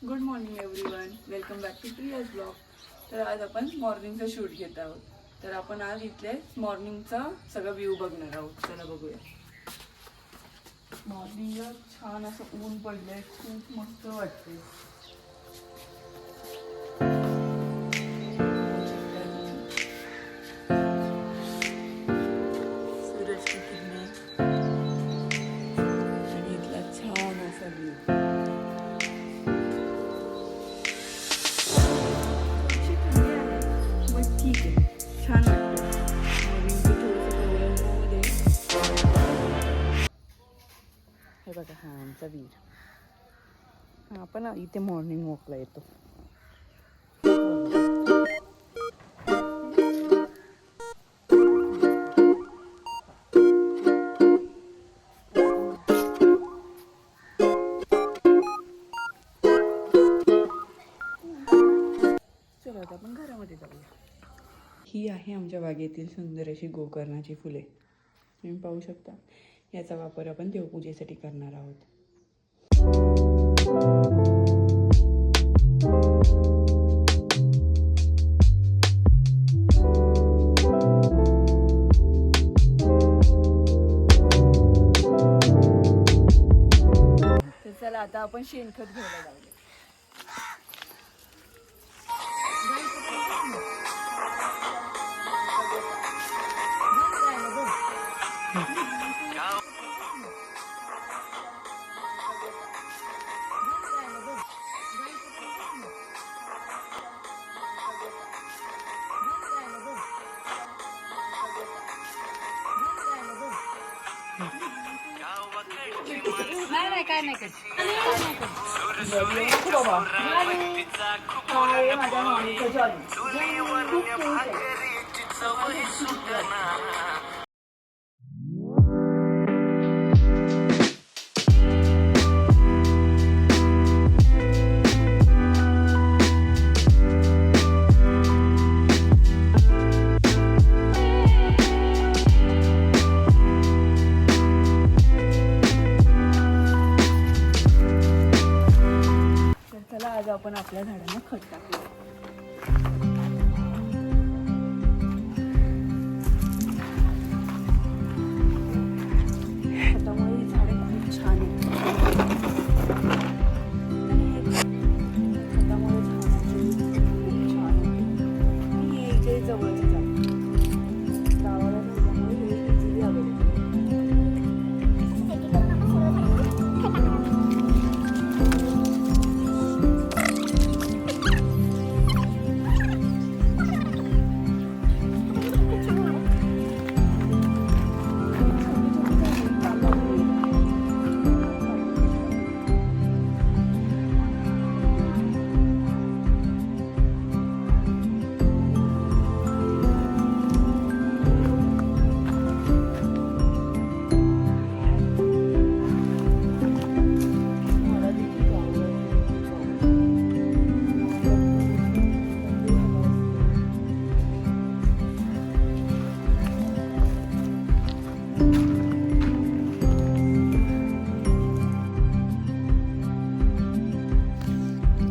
Good morning everyone, welcome back to Priya's blog. तर आज आपण मॉर्निंगचा शूट घेत आहोत. तर आपण आज इथले मॉर्निंगचा सगळा व्ह्यू बघणार आहोत. चला बघूया. मॉर्निंगला छान असं ऊन पडलंय, खूप मस्त वाटते. सूरजची किरणे आणि इथला छान असा व्ह्यू. ठीक आहे, छान वाटतं. हे बघा, हा आमचा वीर. हा आपण इथे मॉर्निंग वॉकला येतो. चला आता आपण घरामध्ये जाऊया. ही आहे आमच्या बागेतील सुंदर अशी गोकर्णाची फुले. तुम्ही पाहू शकता. याचा वापर आपण देवपूजेसाठी करणार आहोत. तर चला आता आपण शेणखत घ्यायला जाऊया. नाही काय नाही माझ्या माणूचं जॉली. आज आपण आपल्या झाडांना खत टाकूया. खतामुळे ही झाडे खूप छान आहेत. खतामुळे झाडांची खूप छान होते. ही इथे जवळची झाड गावाला झाल्यामुळे हे इझिली अवेलेबल.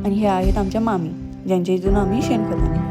आणि हे आहेत आमच्या मामी, ज्यांच्या इथून आम्ही शेणखत आणतो.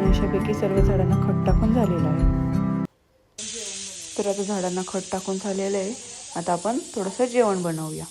अशापैकी सर्व झाडांना खत टाकून झालेलं आहे. तर आता झाडांना खत टाकून झालेलं आहे. आता आपण थोडंसं जेवण बनवूया.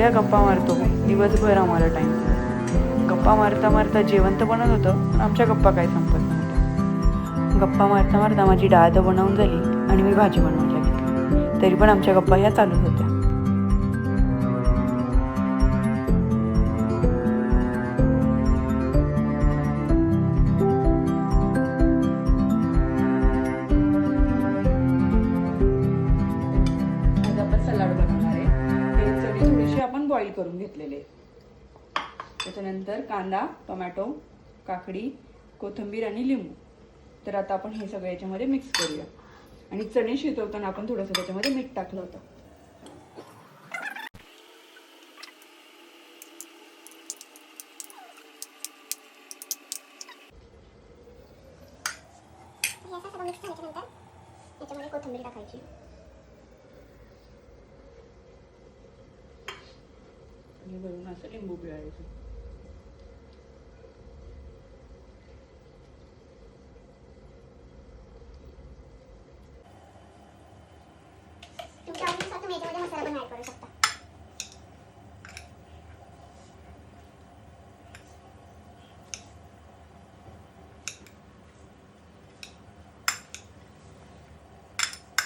एवढ्या गप्पा मारतो दिवसभर आम्हाला टाईम. गप्पा मारता मारता जेवण तर बनत होतं पण आमच्या गप्पा काय संपत नव्हत्या. गप्पा मारता मारता माझी डाळ तर बनवून झाली आणि मी भाजी बनवायला घेतली, तरी पण आमच्या गप्पा ह्या चालूच होत्या. आज आपण सलाड बनवणार आहे. ते चणे थोडेसे आपण बॉईल करून घेतलेले. त्याच्यानंतर कांदा, टोमॅटो, काकडी, कोथिंबीर आणि लिंबू. तर आता आपण हे सगळं याच्यामध्ये मिक्स करूया. आणि चणे शिजवताना आपण थोडंसं त्याच्यामध्ये मीठ टाकलं होतं. याच्यामध्ये कोथिंबीर टाकायची. आणि वरून असं लिंबू पिळायचं. तुमच्या आवडीनुसार तुम्ही याच्यामध्ये मसाला पण ऍड करू शकता.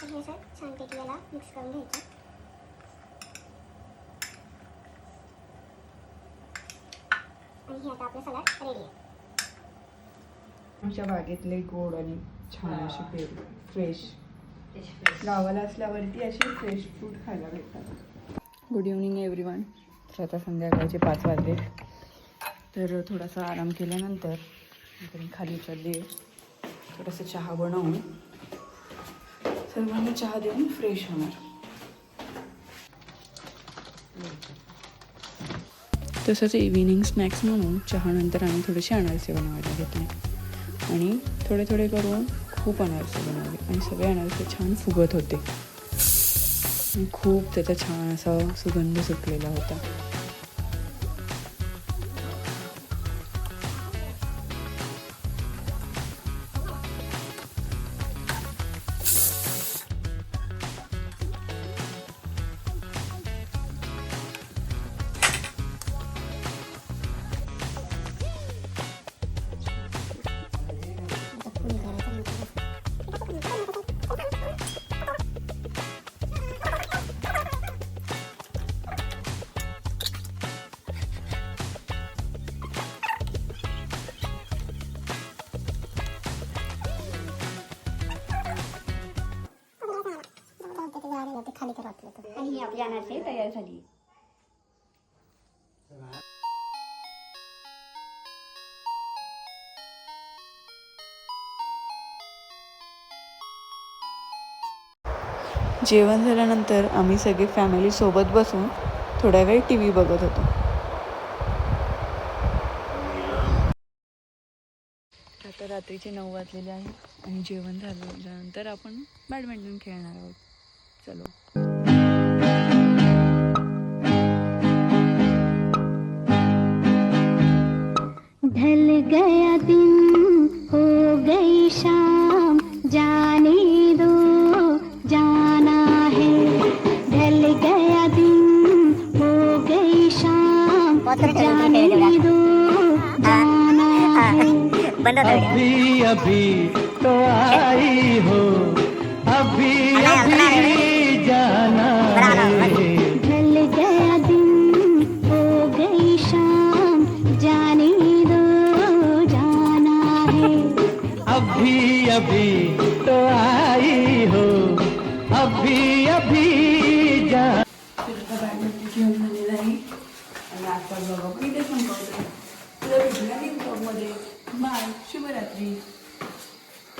हे असं छानपैकी याला मिक्स करून घ्यायचं. आणि हे आता आपलं सलाड रेडी आहे. आमच्या बागेतले गोड आणि छान अशी पेरू फ्रेश. गावाला असल्यावरती अशी फ्रेश फ्रूट खायला भेटतात. Good evening everyone. तर आता संध्याकाळचे 5 वाजले. तर थोडासा आराम केल्यानंतर मी खाली चालले. थोडंसं चहा बनवून सर्वांना चहा देऊन फ्रेश होणार. तसंच इव्हिनिंग स्नॅक्स म्हणून चहानंतर आम्ही थोडेसे अनारसे बनवायला घेतले. आणि थोडे थोडे करून खूप अनारसे बनवले आणि सगळे अनारसे छान फुगत होते. खूप त्याचा छान असा सुगंध सुटलेला होता. खाली तर वाटलं तर. आणि ही आपली अनारसे तयार झाली. जेवण झाल्यानंतर आम्ही सगळे फॅमिली सोबत बसून थोड्या वेळ TV बघत होतो. आता रात्रीचे 9 वाजलेले आहेत आणि जेवण झाल्यानंतर आपण बॅडमिंटन खेळणार आहोत. चलो. ढल गया दिन हो गई शाम जाने दो जाना है. ढल गया दिन हो गई शाम जाने दो जाना है. अभी अभी तो आई हो, अभी अभी जाना है. ढल गया दिन हो गई शाम जाने दो जाना है. अभी अभी तो आई हो, अभी अभी जाना. बॅडमिंटन खेळून झालेलं आहे आणि आजचा ब्लॉग आपण इथे संपवतो. तुला भेटूया नेक्स्ट ब्लॉगमध्ये. बाय. शुभरात्री.